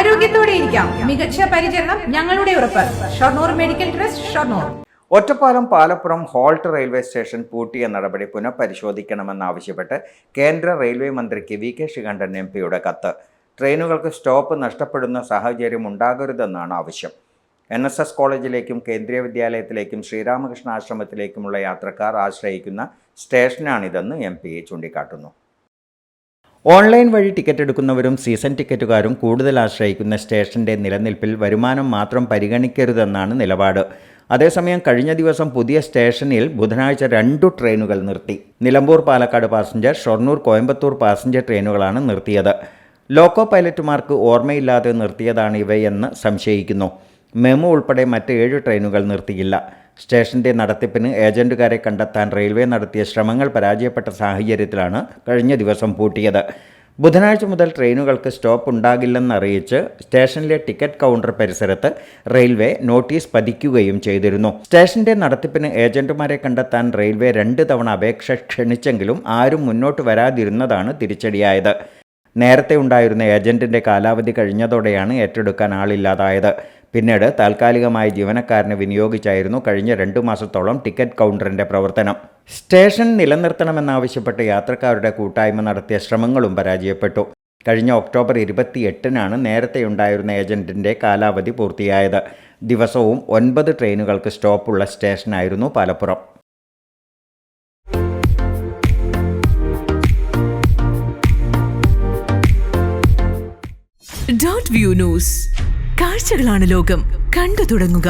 ആരോഗ്യത്തോടെ ഇരിക്കാം. മികച്ച പരിചരണം ഞങ്ങളുടെ ഉറപ്പ്. Shoranur medical trust, Shoranur. Ottapalam Palappuram halt railway station പൂട്ടിയ നടപടി പുനഃപരിശോധിക്കണമെന്നാവശ്യപ്പെട്ട് കേന്ദ്ര റെയിൽവേ മന്ത്രിക്ക് വി.കെ. ശ്രീകണ്ഠൻ എം.പിയുടെ കത്ത്. ട്രെയിനുകൾക്ക് സ്റ്റോപ്പ് നഷ്ടപ്പെടുന്ന സാഹചര്യം ഉണ്ടാകരുതെന്നാണ് ആവശ്യം. NSS കോളേജിലേക്കും കേന്ദ്രീയ വിദ്യാലയത്തിലേക്കും ശ്രീരാമകൃഷ്ണ ആശ്രമത്തിലേക്കുമുള്ള യാത്രക്കാർ ആശ്രയിക്കുന്ന സ്റ്റേഷനാണിതെന്ന് MP ചൂണ്ടിക്കാട്ടുന്നു. ഓൺലൈൻ വഴി ടിക്കറ്റ് എടുക്കുന്നവരും സീസൺ ടിക്കറ്റുകാരും കൂടുതൽ ആശ്രയിക്കുന്ന സ്റ്റേഷന്റെ നിലനിൽപ്പിൽ വരുമാനം മാത്രം പരിഗണിക്കരുതെന്നാണ് നിലപാട്. അതേസമയം കഴിഞ്ഞ ദിവസം പുതിയ സ്റ്റേഷനിൽ ബുധനാഴ്ച 2 ട്രെയിനുകൾ നിർത്തി. നിലമ്പൂർ പാലക്കാട് പാസഞ്ചർ, ഷൊർണൂർ കോയമ്പത്തൂർ പാസഞ്ചർ ട്രെയിനുകളാണ് നിർത്തിയത്. ലോക്കോ പൈലറ്റുമാർക്ക് ഓർമ്മയില്ലാതെ നിർത്തിയതാണ് ഇവയെന്ന് സംശയിക്കുന്നു. മെമു ഉൾപ്പെടെ മറ്റ് 7 ട്രെയിനുകൾ നിർത്തിയില്ല. സ്റ്റേഷന്റെ നടത്തിപ്പിന് ഏജന്റുകാരെ കണ്ടെത്താൻ റെയിൽവേ നടത്തിയ ശ്രമങ്ങൾ പരാജയപ്പെട്ട സാഹചര്യത്തിലാണ് കഴിഞ്ഞ ദിവസം പൂട്ടിയത്. ബുധനാഴ്ച മുതൽ ട്രെയിനുകൾക്ക് സ്റ്റോപ്പ് ഉണ്ടാകില്ലെന്നറിയിച്ച് സ്റ്റേഷനിലെ ടിക്കറ്റ് കൗണ്ടർ പരിസരത്ത് റെയിൽവേ നോട്ടീസ് പതിക്കുകയും ചെയ്തിരുന്നു. സ്റ്റേഷന്റെ നടത്തിപ്പിന് ഏജന്റുമാരെ കണ്ടെത്താൻ റെയിൽവേ 2 തവണ അപേക്ഷ ക്ഷണിച്ചെങ്കിലും ആരും മുന്നോട്ട് വരാതിരുന്നതാണ് തിരിച്ചടിയായത്. നേരത്തെ ഉണ്ടായിരുന്ന ഏജന്റിന്റെ കാലാവധി കഴിഞ്ഞതോടെയാണ് ഏറ്റെടുക്കാൻ ആളില്ലാതായത്. പിന്നീട് താൽക്കാലികമായി ജീവനക്കാരനെ വിനിയോഗിച്ചായിരുന്നു കഴിഞ്ഞ 2 മാസത്തോളം ടിക്കറ്റ് കൗണ്ടറിന്റെ പ്രവർത്തനം. സ്റ്റേഷൻ നിലനിർത്തണമെന്നാവശ്യപ്പെട്ട് യാത്രക്കാരുടെ കൂട്ടായ്മ നടത്തിയ ശ്രമങ്ങളും പരാജയപ്പെട്ടു. കഴിഞ്ഞ ഒക്ടോബർ 28-നാണ് നേരത്തെയുണ്ടായിരുന്ന ഏജന്റിന്റെ കാലാവധി പൂർത്തിയായത്. ദിവസവും 9 ട്രെയിനുകൾക്ക് സ്റ്റോപ്പുള്ള സ്റ്റേഷനായിരുന്നു പാലപ്പുറം. .view news. കാഴ്ചകളാണ് ലോകം. കണ്ടു തുടങ്ങുക.